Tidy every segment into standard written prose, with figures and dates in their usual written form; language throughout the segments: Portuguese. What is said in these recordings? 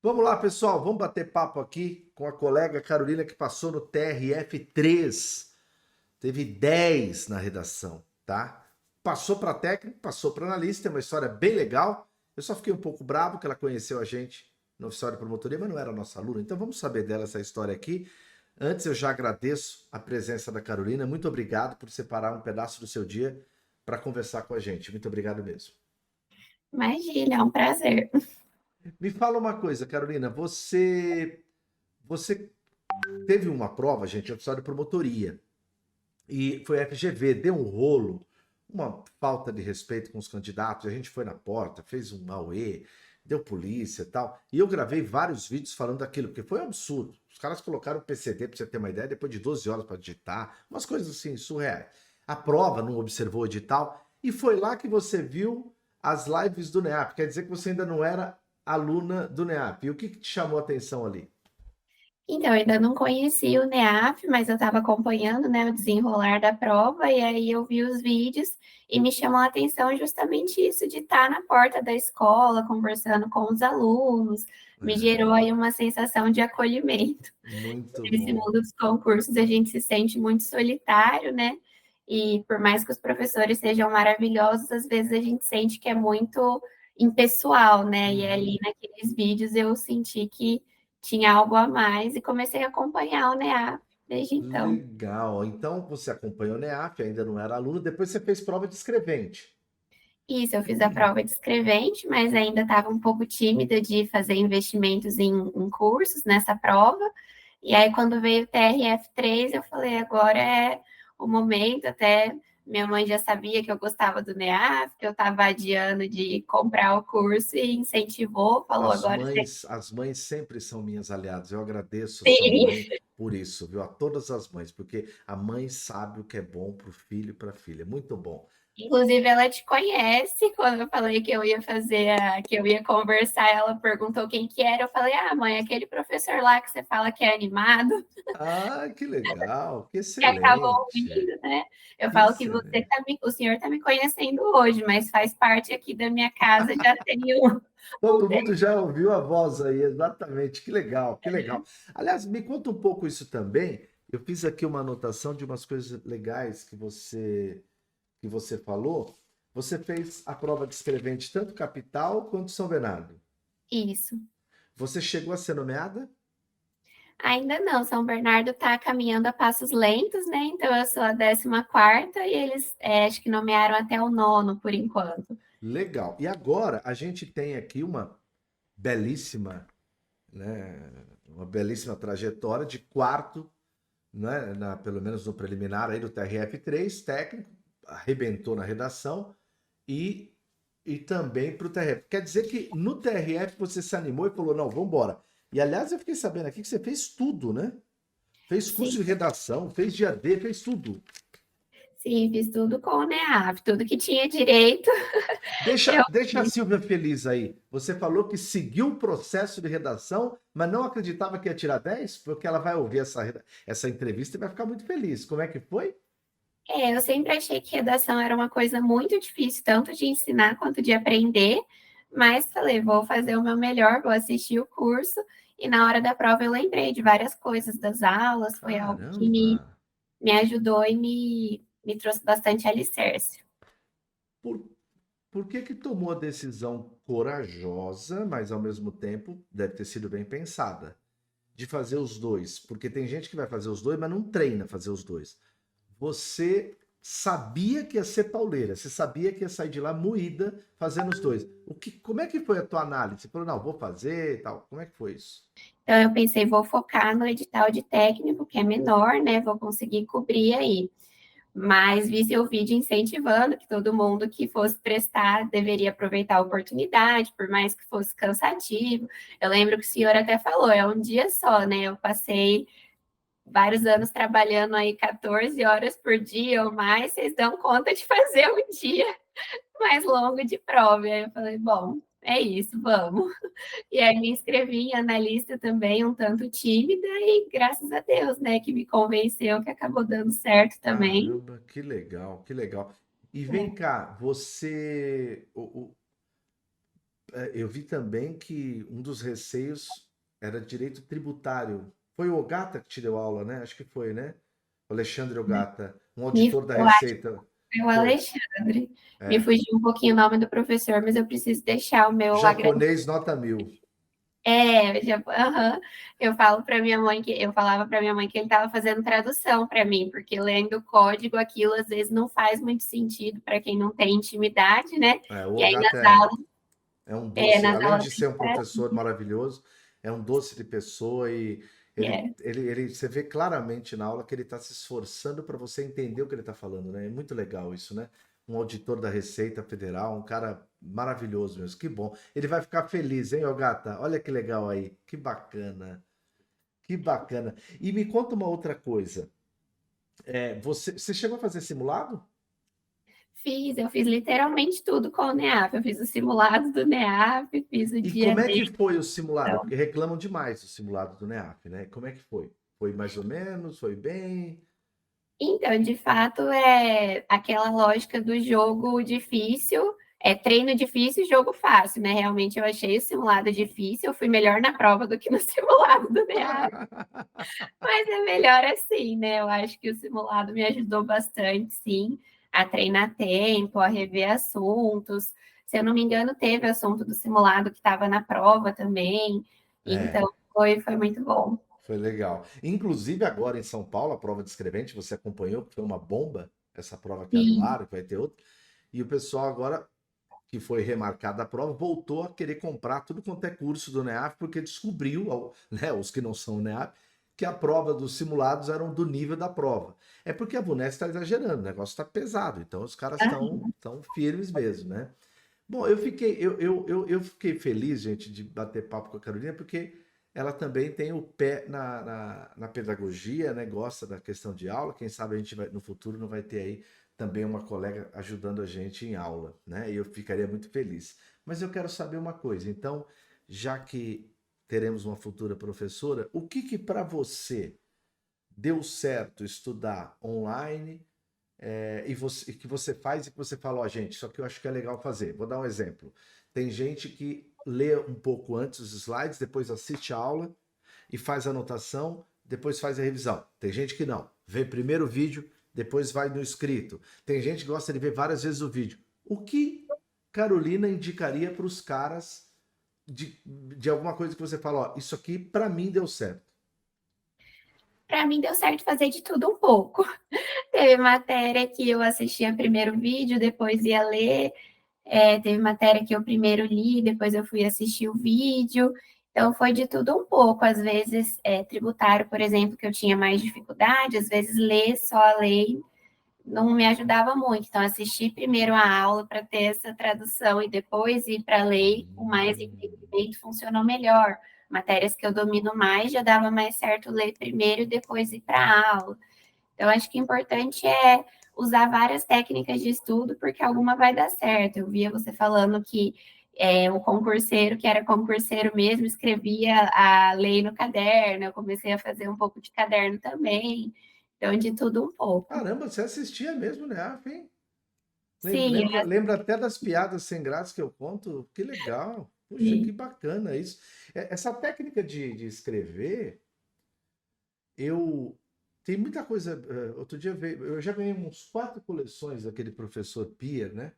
Vamos lá, pessoal, vamos bater papo aqui com a colega Carolina que passou no TRF3. Teve 10 na redação, tá? Passou para técnico, passou para analista, é uma história bem legal. Eu só fiquei um pouco bravo que ela conheceu a gente no oficial de promotoria, mas não era nossa aluna. Então vamos saber dela essa história aqui. Antes eu já agradeço a presença da Carolina. Muito obrigado por separar um pedaço do seu dia para conversar com a gente. Muito obrigado mesmo. Imagina, é um prazer. Me fala uma coisa, Carolina, você teve uma prova, gente, oficial de promotoria, e foi a FGV, deu um rolo, uma falta de respeito com os candidatos, a gente foi na porta, fez um auê, deu polícia e tal, e eu gravei vários vídeos falando daquilo, porque foi um absurdo. Os caras colocaram o PCD, pra você ter uma ideia, depois de 12 horas para digitar, umas coisas assim, surreais. A prova não observou o edital, e foi lá que você viu as lives do NEAP, quer dizer que você ainda não era aluna do NEAP. E o que te chamou a atenção ali? Então, eu ainda não conheci o NEAF, mas eu estava acompanhando, né, o desenrolar da prova, e aí eu vi os vídeos e me chamou a atenção justamente isso, de estar na porta da escola, conversando com os alunos, me gerou aí uma sensação de acolhimento. Muito Nesse bom. mundo dos concursos, a gente se sente muito solitário, né? E por mais que os professores sejam maravilhosos, às vezes a gente sente que é muito impessoal, né? E ali Uhum. naqueles vídeos eu senti que tinha algo a mais e comecei a acompanhar o NEA desde então. Legal. Então você acompanhou o NEAF, ainda não era aluno, depois você fez prova de escrevente. Isso, eu fiz a prova de escrevente, mas ainda estava um pouco tímida de fazer investimentos em cursos nessa prova. E aí, quando veio o TRF3, eu falei, agora é o momento. Até minha mãe já sabia que eu gostava do NEAF, que eu estava adiando de comprar o curso e incentivou, falou, agora você As mães sempre são minhas aliadas. Eu agradeço a sua tem. mãe por isso, viu? A todas as mães, porque a mãe sabe o que é bom para o filho e para a filha. Muito bom. Inclusive, ela te conhece. Quando eu falei que eu ia que eu ia conversar, ela perguntou quem que era. Eu falei, ah, mãe, aquele professor lá que você fala que é animado, Ah, que legal, que que acaba excelente, ouvindo, né? Eu que falo que excelente. o senhor tá me conhecendo hoje, mas faz parte aqui da minha casa, já tem um Todo mundo tempo. já ouviu a voz aí, exatamente. Que legal, que legal. Aliás, me conta um pouco isso também. Eu fiz aqui uma anotação de umas coisas legais que você falou. Você fez a prova de escrevente tanto Capital quanto São Bernardo. Isso. Você chegou a ser nomeada? Ainda não, São Bernardo está caminhando a passos lentos, né? Então eu sou a 14ª e eles acho que nomearam até o nono por enquanto. Legal. E agora a gente tem aqui uma belíssima, né, uma belíssima trajetória de quarto, né, pelo menos no preliminar aí do TRF3, técnico, arrebentou na redação e, e também para o TRF. Quer dizer que no TRF você se animou e falou, não, vamos embora. E aliás, eu fiquei sabendo aqui que você fez tudo, né? Fez curso Sim. de redação, fez dia D, fez tudo. Sim, fiz tudo com o NEAF, tudo que tinha direito, eu Deixa a fiz. Silvia feliz aí. Você falou que seguiu o processo de redação, mas não acreditava que ia tirar 10, porque ela vai ouvir essa entrevista e vai ficar muito feliz. Como é que foi? Eu sempre achei que redação era uma coisa muito difícil, tanto de ensinar quanto de aprender, mas falei, vou fazer o meu melhor, vou assistir o curso, e na hora da prova eu lembrei de várias coisas das aulas, foi algo que Caramba! me ajudou e me trouxe bastante alicerce. Por, por que tomou a decisão corajosa, mas ao mesmo tempo deve ter sido bem pensada, de fazer os dois? Porque tem gente que vai fazer os dois, mas não treina fazer os dois. Você sabia que ia ser pauleira, você sabia que ia sair de lá moída fazendo os dois. Como é que foi a tua análise? Você falou, não, vou fazer e tal. Como é que foi isso? Então eu pensei, vou focar no edital de técnico, que é menor, né? Vou conseguir cobrir aí. Mas vi seu vídeo incentivando que todo mundo que fosse prestar deveria aproveitar a oportunidade, por mais que fosse cansativo. Eu lembro que o senhor até falou, é um dia só, né? Eu passei vários anos trabalhando aí 14 horas por dia ou mais, vocês dão conta de fazer um dia mais longo de prova. E aí eu falei, bom, é isso, vamos. E aí me inscrevi em analista também, um tanto tímida, e graças a Deus, né, que me convenceu, que acabou dando certo também. Caramba, que legal, que legal. E vem cá, você. eu vi também que um dos receios era direito tributário. Foi o Ogata que te deu aula, né? Acho que foi, né? O Alexandre Ogata, um auditor da Eu acho que Receita. foi o Foi. Alexandre. Me É. fugiu um pouquinho o nome do professor, mas eu preciso deixar o meu Japonês nota 1000. aham. Eu falo para minha mãe que eu falava para minha mãe que ele estava fazendo tradução para mim, porque lendo o código aquilo às vezes não faz muito sentido para quem não tem intimidade, né? É, o E aí Ogata é um doce, nas além aulas de tem ser que um professor maravilhoso, é um doce de pessoa e é. você vê claramente na aula que ele está se esforçando para você entender o que ele está falando, né? É muito legal isso, né? Um auditor da Receita Federal, um cara maravilhoso mesmo, que bom. Ele vai ficar feliz, hein, Ogata? Olha que legal aí, que bacana, que bacana. E me conta uma outra coisa, você chegou a fazer simulado? Eu fiz literalmente tudo com o NEAF. Eu fiz o simulado do NEAF, fiz o E dia como é que D. foi o simulado? Porque reclamam demais do simulado do NEAF, né? Como é que foi? Foi mais ou menos? Foi bem? Então, de fato, é aquela lógica do jogo difícil, é treino difícil, jogo fácil, né? Realmente eu achei o simulado difícil, eu fui melhor na prova do que no simulado do NEAF, mas é melhor assim, né? Eu acho que o simulado me ajudou bastante, sim, a treinar tempo, a rever assuntos. Se eu não me engano, teve assunto do simulado que estava na prova também, É, então foi muito bom. foi legal. Inclusive agora em São Paulo, a prova de escrevente, você acompanhou, que foi uma bomba, essa prova que Sim, anularam, que vai ter outra. E o pessoal agora, que foi remarcada a prova, voltou a querer comprar tudo quanto é curso do NEAF, porque descobriu, né, os que não são NEAF, que a prova dos simulados eram do nível da prova. É porque a Vunesp está exagerando, o negócio está pesado, então os caras estão firmes mesmo, né? Bom, eu fiquei feliz, gente, de bater papo com a Carolina, porque ela também tem o pé na pedagogia, né? Gosta da questão de aula. Quem sabe a gente vai, no futuro não vai ter aí também uma colega ajudando a gente em aula, né? E eu ficaria muito feliz. Mas eu quero saber uma coisa. Então, já que teremos uma futura professora, o que que para você deu certo estudar online e que você faz e que você fala, ó, gente, isso aqui eu acho que é legal fazer. Vou dar um exemplo. Tem gente que lê um pouco antes os slides, depois assiste a aula e faz a anotação, depois faz a revisão. Tem gente que não. Vê primeiro o vídeo, depois vai no escrito. Tem gente que gosta de ver várias vezes o vídeo. O que Carolina indicaria para os caras de alguma coisa que você fala, ó, isso aqui para mim deu certo? para mim deu certo fazer de tudo um pouco. Teve matéria que eu assistia primeiro o vídeo, depois ia ler. Teve matéria que eu primeiro li, depois eu fui assistir o vídeo. Então, foi de tudo um pouco. Às vezes, tributário, por exemplo, que eu tinha mais dificuldade, às vezes ler só a lei não me ajudava muito. Então, assistir primeiro a aula para ter essa tradução e depois ir para a lei com mais Hum. entendimento funcionou melhor. Matérias que eu domino mais já dava mais certo ler primeiro e depois ir para a aula. Então, acho que o importante é usar várias técnicas de estudo, porque alguma vai dar certo. Eu via você falando que o concurseiro, que era concurseiro mesmo, escrevia a lei no caderno. Eu comecei a fazer um pouco de caderno também. Então, de tudo um pouco. Caramba, você assistia mesmo, né? Ah, hein? Sim, Lembra até das piadas sem graça que eu conto? Que legal. Puxa, que sim. bacana isso. Essa técnica de escrever, eu. Tem muita coisa. Outro dia eu já ganhei uns 4 coleções daquele professor Pier, né?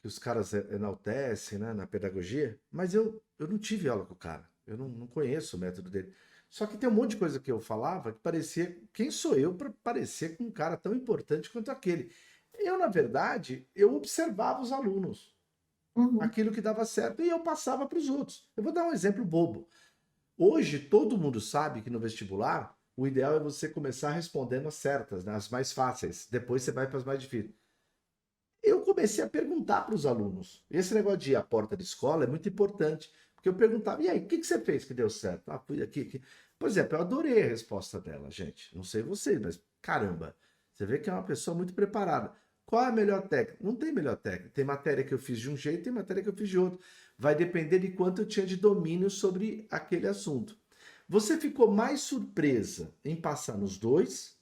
Que os caras enaltecem, né, na pedagogia. Mas eu não tive aula com o cara. Eu não conheço o método dele. Só que tem um monte de coisa que eu falava que parecia. Quem sou eu para parecer com um cara tão importante quanto aquele? Eu, na verdade, eu observava os alunos, Uhum. aquilo que dava certo, e eu passava para os outros. Eu vou dar um exemplo bobo. Hoje, todo mundo sabe que no vestibular, o ideal é você começar respondendo as certas, né, as mais fáceis. Depois você vai para as mais difíceis. Eu comecei a perguntar para os alunos. Esse negócio de ir à porta de escola é muito importante. Porque eu perguntava, e aí, o que você fez que deu certo? Ah, fui aqui, aqui. Por exemplo, eu adorei a resposta dela, gente. Não sei vocês, mas caramba, você vê que é uma pessoa muito preparada. Qual é a melhor técnica? Não tem melhor técnica. Tem matéria que eu fiz de um jeito, tem matéria que eu fiz de outro. Vai depender de quanto eu tinha de domínio sobre aquele assunto. Você ficou mais surpresa em passar nos dois,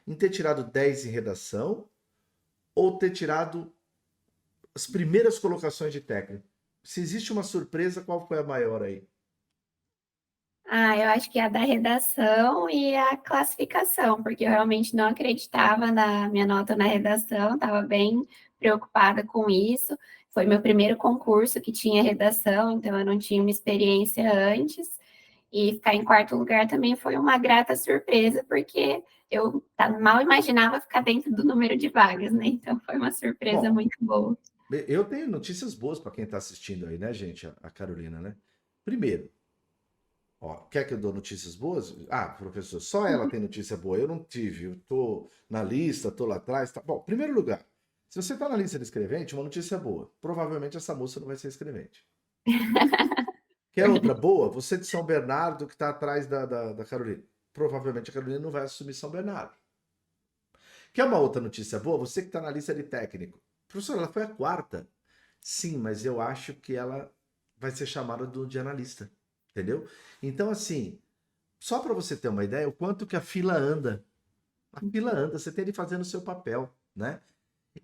em ter tirado 10 em redação, ou ter tirado as primeiras colocações de técnico? Se existe uma surpresa, qual foi a maior aí? Ah, eu acho que a da redação e a classificação, porque eu realmente não acreditava na minha nota na redação, estava bem preocupada com isso. Foi meu primeiro concurso que tinha redação, então eu não tinha uma experiência antes. E ficar em quarto lugar também foi uma grata surpresa, porque eu mal imaginava ficar dentro do número de vagas, né? Então foi uma surpresa Bom, muito boa. eu tenho notícias boas para quem está assistindo aí, né, gente? A Carolina, né? Primeiro, ó, quer que eu dou notícias boas? Ah, professor, só ela tem notícia boa. Eu não tive. Eu tô na lista, tô lá atrás. Tá. Bom, primeiro lugar, se você tá na lista de escrevente, uma notícia boa. Provavelmente essa moça não vai ser escrevente. Quer outra boa? Você de São Bernardo, que está atrás da Carolina. Provavelmente a Carolina não vai assumir São Bernardo. Quer uma outra notícia boa? Você que está na lista de técnico. Professor, ela foi a quarta. Sim, mas eu acho que ela vai ser chamada de analista. Entendeu? Então, assim, só para você ter uma ideia, o quanto que a fila anda. A fila anda, você tem ele fazendo o seu papel, né?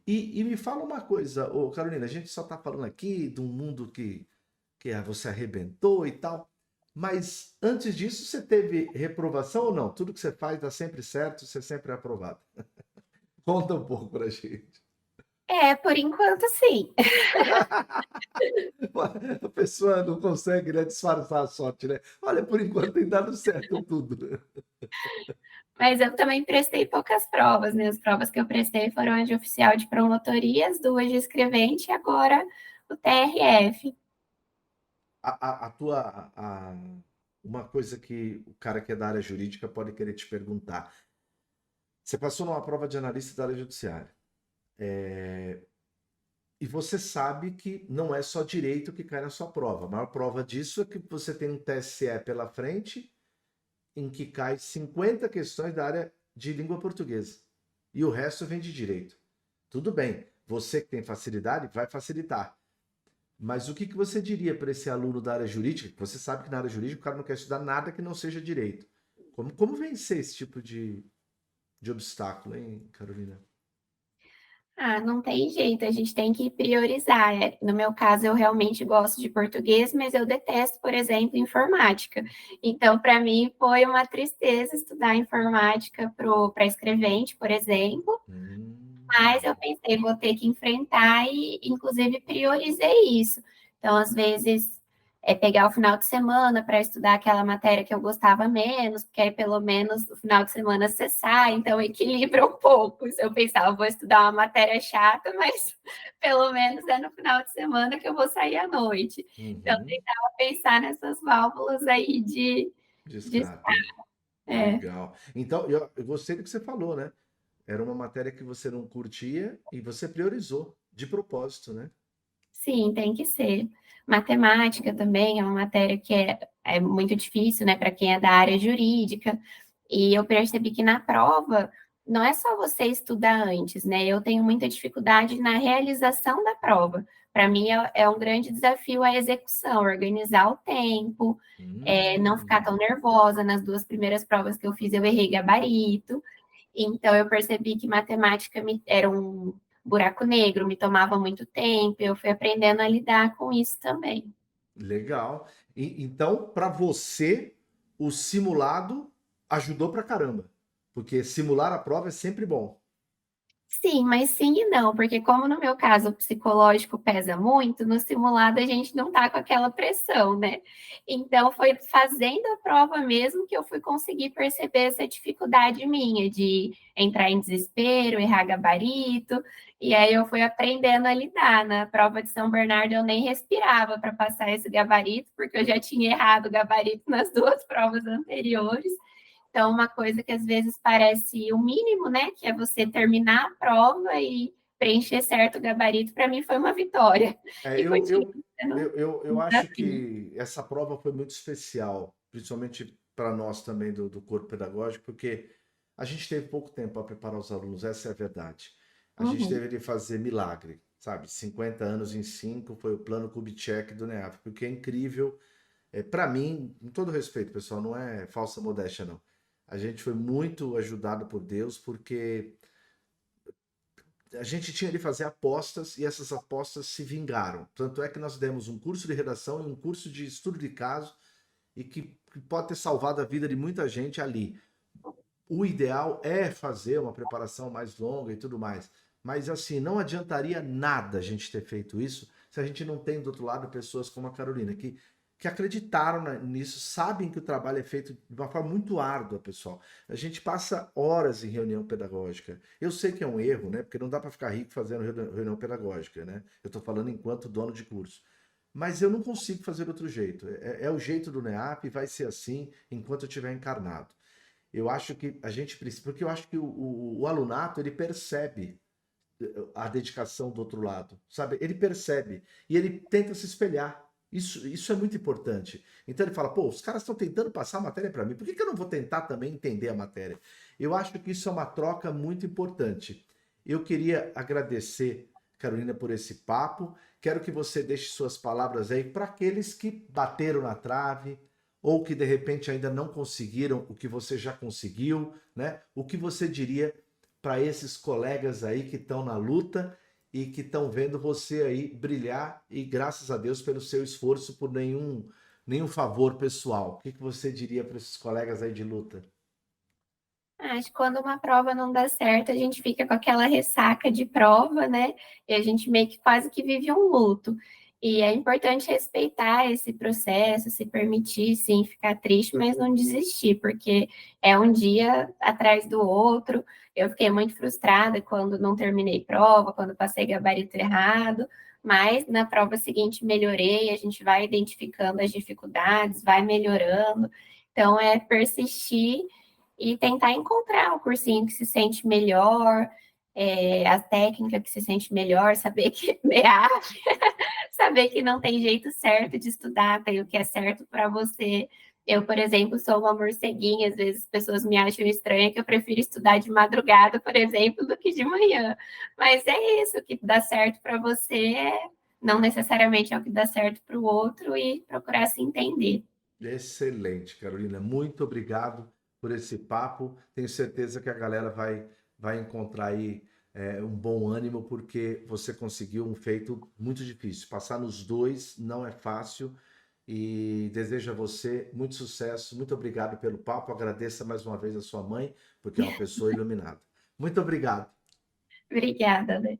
E me fala uma coisa, ô Carolina, a gente só está falando aqui de um mundo que você arrebentou e tal, mas antes disso você teve reprovação ou não? Tudo que você faz dá sempre certo, você sempre é aprovado. Conta um pouco pra gente. É, por enquanto, sim. A pessoa não consegue, né, disfarçar a sorte, né? Olha, por enquanto tem dado certo tudo. Mas eu também prestei poucas provas, né? As provas que eu prestei foram a de oficial de promotorias, duas de escrevente e agora o TRF. A tua, uma coisa que o cara que é da área jurídica pode querer te perguntar. Você passou numa prova de analista da área judiciária. E você sabe que não é só direito que cai na sua prova. A maior prova disso é que você tem um TSE pela frente em que cai 50 questões da área de língua portuguesa. E o resto vem de direito. Tudo bem, você que tem facilidade vai facilitar. Mas o que você diria para esse aluno da área jurídica? Você sabe que na área jurídica o cara não quer estudar nada que não seja direito. Como vencer esse tipo de obstáculo, hein, Carolina? Ah, não tem jeito, a gente tem que priorizar. No meu caso, eu realmente gosto de português, mas eu detesto, por exemplo, informática. Então, para mim, foi uma tristeza estudar informática para escrevente, por exemplo. Mas eu Hum, pensei, vou ter que enfrentar e, inclusive, priorizei isso. Então, às vezes, pegar o final de semana para estudar aquela matéria que eu gostava menos, porque aí pelo menos no final de semana você sai, então equilibra um pouco. Se eu pensava, vou estudar uma matéria chata, mas pelo menos é no final de semana que eu vou sair à noite. Então, eu uhum. tentava pensar nessas válvulas aí de Descarta. é, Legal. Então, eu gostei do que você falou, né? Era uma matéria que você não curtia e você priorizou de propósito, né? sim, tem que ser. Matemática também é uma matéria que é muito difícil, né, para quem é da área jurídica. E eu percebi que na prova não é só você estudar antes, né? Eu tenho muita dificuldade na realização da prova. Para mim é um grande desafio a execução, organizar o tempo, não ficar tão Hum, nervosa. Nas duas primeiras provas que eu fiz, eu errei gabarito. Então, eu percebi que matemática era um buraco negro, me tomava muito tempo, eu fui aprendendo a lidar com isso também. legal. Então, para você, o simulado ajudou pra caramba. Porque simular a prova é sempre bom. Sim, mas sim e não, porque como no meu caso o psicológico pesa muito, no simulado a gente não tá com aquela pressão, né? Então foi fazendo a prova mesmo que eu fui conseguir perceber essa dificuldade minha de entrar em desespero, errar gabarito, e aí eu fui aprendendo a lidar. Na prova de São Bernardo eu nem respirava para passar esse gabarito, porque eu já tinha errado o gabarito nas duas provas anteriores. Então, uma coisa que às vezes parece o mínimo, né? Que é você terminar a prova e preencher certo gabarito, para mim foi uma vitória. É, E continua sendo eu um acho desafio. que essa prova foi muito especial, principalmente para nós também do corpo pedagógico, porque a gente teve pouco tempo para preparar os alunos, essa é a verdade. A gente Uhum. teve de fazer milagre, sabe? 50 anos em 5 foi o plano Kubitschek do NEAF, porque é incrível. Para mim, com todo respeito, pessoal, não é falsa modéstia, não. A gente foi muito ajudado por Deus, porque a gente tinha de fazer apostas e essas apostas se vingaram. Tanto é que nós demos um curso de redação e um curso de estudo de caso e que pode ter salvado a vida de muita gente ali. O ideal é fazer uma preparação mais longa e tudo mais. Mas assim, não adiantaria nada a gente ter feito isso se a gente não tem do outro lado pessoas como a Carolina, que acreditaram nisso, sabem que o trabalho é feito de uma forma muito árdua, pessoal. A gente passa horas em reunião pedagógica. Eu sei que é um erro, né? Porque não dá para ficar rico fazendo reunião pedagógica, né? Eu estou falando enquanto dono de curso. Mas eu não consigo fazer outro jeito. É o jeito do NEAP e vai ser assim enquanto eu estiver encarnado. Eu acho que a gente precisa, porque eu acho que o alunato ele percebe a dedicação do outro lado, sabe? Ele percebe e ele tenta se espelhar. Isso é muito importante. Então ele fala, pô, os caras estão tentando passar a matéria para mim, por que eu não vou tentar também entender a matéria? Eu acho que isso é uma troca muito importante. Eu queria agradecer, Carolina, por esse papo. Quero que você deixe suas palavras aí para aqueles que bateram na trave ou que de repente ainda não conseguiram o que você já conseguiu, né? O que você diria para esses colegas aí que estão na luta e que estão vendo você aí brilhar e graças a Deus pelo seu esforço por nenhum favor pessoal. O que você diria para esses colegas aí de luta? Acho que quando uma prova não dá certo, a gente fica com aquela ressaca de prova, né? E a gente meio que quase que vive um luto. E é importante respeitar esse processo, se permitir, sim, ficar triste, mas não desistir, porque é um dia atrás do outro. Eu fiquei muito frustrada quando não terminei prova, quando passei gabarito errado, mas na prova seguinte melhorei, a gente vai identificando as dificuldades, vai melhorando. Então, é persistir e tentar encontrar o cursinho que se sente melhor, a técnica que se sente melhor, saber que saber que não tem jeito certo de estudar, tem o que é certo para você. Eu, por exemplo, sou uma morceguinha, às vezes as pessoas me acham estranha que eu prefiro estudar de madrugada, por exemplo, do que de manhã. Mas é isso, o que dá certo para você não necessariamente é o que dá certo para o outro e procurar se entender. Excelente, Carolina. Muito obrigado por esse papo. Tenho certeza que a galera vai encontrar aí um bom ânimo, porque você conseguiu um feito muito difícil. Passar nos dois não é fácil e desejo a você muito sucesso. Muito obrigado pelo papo. Agradeça mais uma vez a sua mãe, porque é uma pessoa iluminada. Muito obrigado. Obrigada, Né?